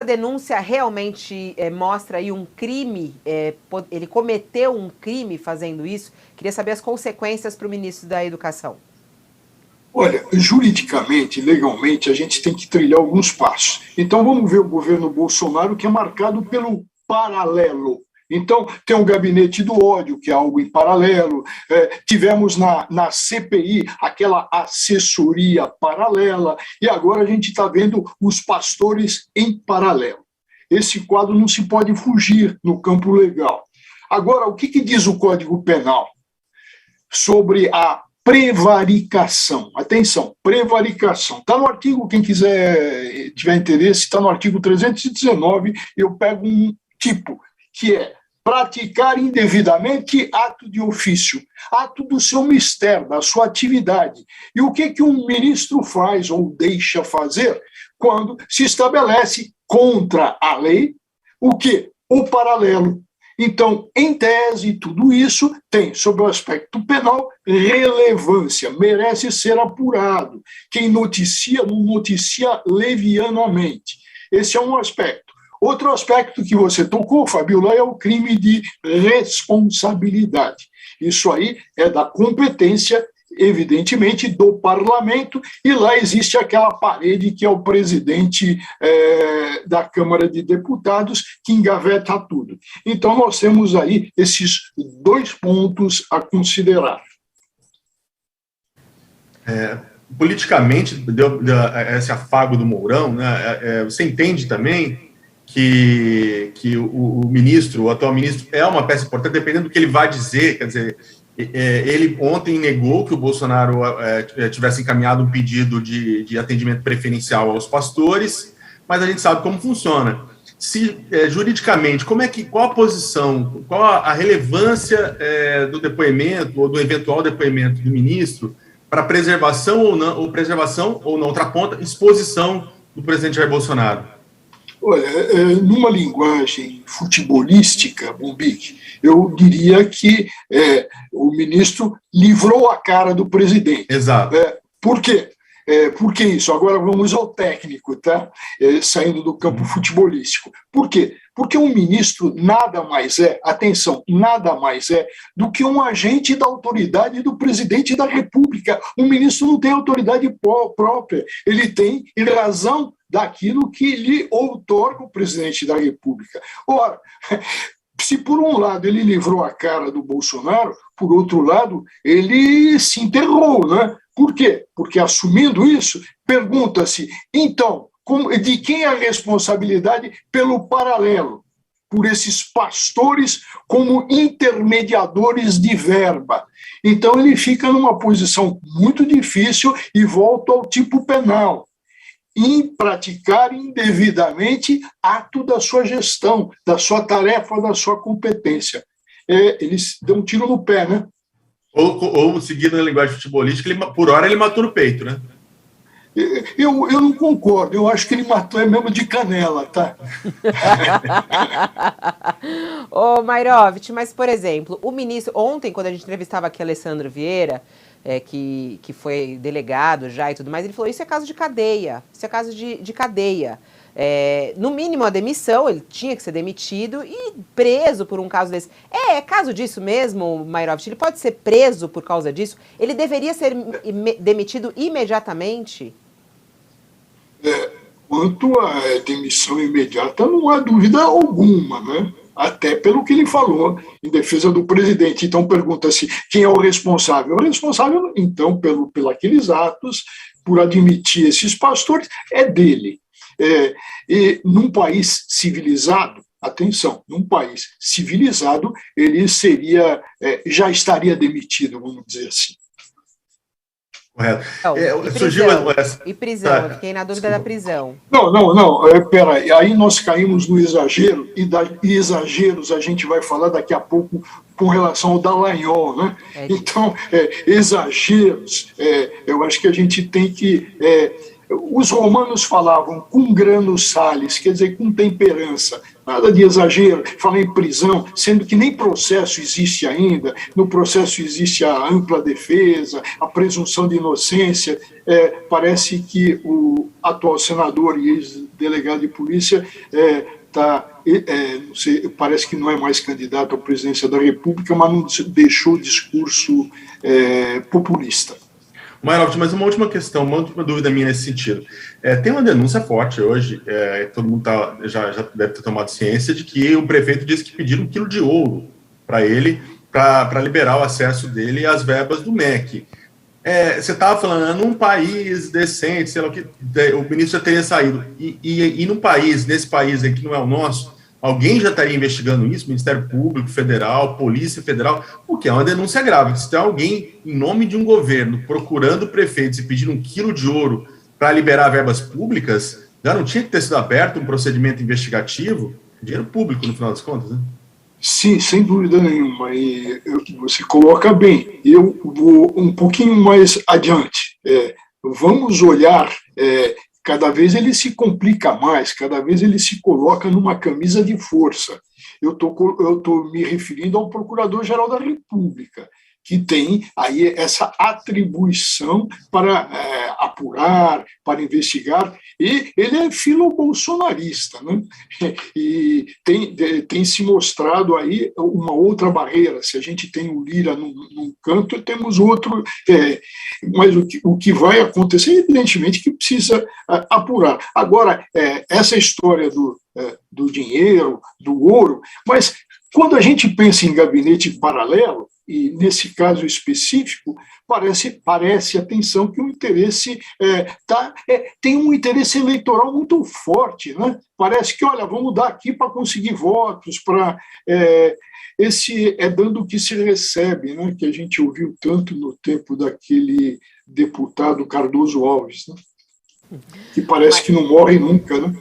denúncia realmente mostra aí um crime, ele cometeu um crime fazendo isso? Queria saber as consequências para o ministro da Educação. Olha, juridicamente, legalmente, a gente tem que trilhar alguns passos. Então, vamos ver o governo Bolsonaro, que é marcado pelo paralelo. Então, tem o gabinete do ódio, que é algo em paralelo. Tivemos na CPI aquela assessoria paralela, e agora a gente está vendo os pastores em paralelo. Esse quadro não se pode fugir no campo legal. Agora, o que diz o Código Penal sobre a prevaricação? Atenção, prevaricação. Está no artigo, quem quiser, tiver interesse, está no artigo 319, eu pego um tipo, que é praticar indevidamente ato de ofício, ato do seu mistério, da sua atividade. E o que um ministro faz ou deixa fazer quando se estabelece contra a lei o quê? O paralelo. Então, em tese, tudo isso tem, sob o aspecto penal, relevância, merece ser apurado. Quem noticia, não noticia levianamente. Esse é um aspecto. Outro aspecto que você tocou, Fabiola, é o crime de responsabilidade. Isso aí é da competência, evidentemente, do parlamento, e lá existe aquela parede que é o presidente da Câmara de Deputados, que engaveta tudo. Então, nós temos aí esses dois pontos a considerar. Politicamente, esse afago do Mourão, né, você entende também que o ministro, o atual ministro, é uma peça importante, dependendo do que ele vai dizer. Quer dizer, ele ontem negou que o Bolsonaro tivesse encaminhado um pedido de atendimento preferencial aos pastores, mas a gente sabe como funciona. Juridicamente, qual a posição, qual a relevância do depoimento, ou do eventual depoimento do ministro, para preservação ou não, outra ponta, exposição do presidente Jair Bolsonaro? Olha, numa linguagem futebolística, Bombic, eu diria que o ministro livrou a cara do presidente. Exato. Por quê? Por que isso? Agora vamos ao técnico, tá? Saindo do campo futebolístico. Por quê? Porque um ministro nada mais atenção, nada mais do que um agente da autoridade do presidente da República. Um ministro não tem autoridade própria, ele tem em razão daquilo que lhe outorga o presidente da República. Ora, se por um lado ele livrou a cara do Bolsonaro, por outro lado ele se enterrou, né? Por quê? Porque assumindo isso, pergunta-se, então, de quem é a responsabilidade pelo paralelo? Por esses pastores como intermediadores de verba. Então ele fica numa posição muito difícil e volta ao tipo penal. Em praticar indevidamente ato da sua gestão, da sua tarefa, da sua competência. Eles dão um tiro no pé, né? Ou seguindo a linguagem futebolística, por hora ele matou no peito, né? Eu não concordo, eu acho que ele matou mesmo de canela, tá? Ô, Mairovitch, mas, por exemplo, o ministro, ontem, quando a gente entrevistava aqui Alessandro Vieira, que foi delegado já e tudo mais, ele falou, isso é caso de cadeia, isso é caso de cadeia. No mínimo a demissão, ele tinha que ser demitido e preso por um caso desse. É caso disso mesmo, Mairovitch? Ele pode ser preso por causa disso? Ele deveria ser demitido imediatamente? Quanto à demissão imediata, não há dúvida alguma, né? Até pelo que ele falou em defesa do presidente. Então pergunta-se quem é o responsável. O responsável, então, por aqueles atos, por admitir esses pastores, é dele. E num país civilizado, atenção, num país civilizado, ele já estaria demitido, vamos dizer assim. Correto. E prisão, eu fiquei na dúvida da prisão. Não, peraí, aí nós caímos no exagero, e exageros a gente vai falar daqui a pouco com relação ao Dallagnol, né? Então, exageros, eu acho que a gente tem que... os romanos falavam cum grano salis, quer dizer, com temperança, nada de exagero, falar em prisão, sendo que nem processo existe ainda, no processo existe a ampla defesa, a presunção de inocência. Parece que o atual senador e delegado de polícia não sei, parece que não é mais candidato à presidência da República, mas não deixou discurso populista. Mairovitch, mas uma última questão, uma última dúvida minha nesse sentido. Tem uma denúncia forte hoje, todo mundo já deve ter tomado ciência, de que o prefeito disse que pediram 1 quilo de ouro para ele, para liberar o acesso dele às verbas do MEC. Você estava falando, num país decente, sei lá o que, o ministro já teria saído. E num país, nesse país aí que não é o nosso, alguém já estaria investigando isso, Ministério Público Federal, Polícia Federal, porque é uma denúncia grave. Se tem alguém, em nome de um governo, procurando prefeitos e pedindo 1 quilo de ouro para liberar verbas públicas, já não tinha que ter sido aberto um procedimento investigativo? Dinheiro público, no final das contas, né? Sim, sem dúvida nenhuma. E você coloca bem. Eu vou um pouquinho mais adiante. Vamos olhar... cada vez ele se complica mais, cada vez ele se coloca numa camisa de força. Eu estou me referindo ao Procurador-Geral da República, que tem aí essa atribuição para apurar, para investigar, e ele é filo-bolsonarista, né? E tem se mostrado aí uma outra barreira. Se a gente tem o Lira num canto, temos outro, mas o que vai acontecer, evidentemente, que precisa apurar. Agora, essa história do dinheiro, do ouro, mas quando a gente pensa em gabinete paralelo, e nesse caso específico, parece atenção que o interesse tem um interesse eleitoral muito forte, né? Parece que, olha, vamos dar aqui para conseguir votos, esse dando o que se recebe, né? Que a gente ouviu tanto no tempo daquele deputado Cardoso Alves, né? Que parece que não morre nunca, né?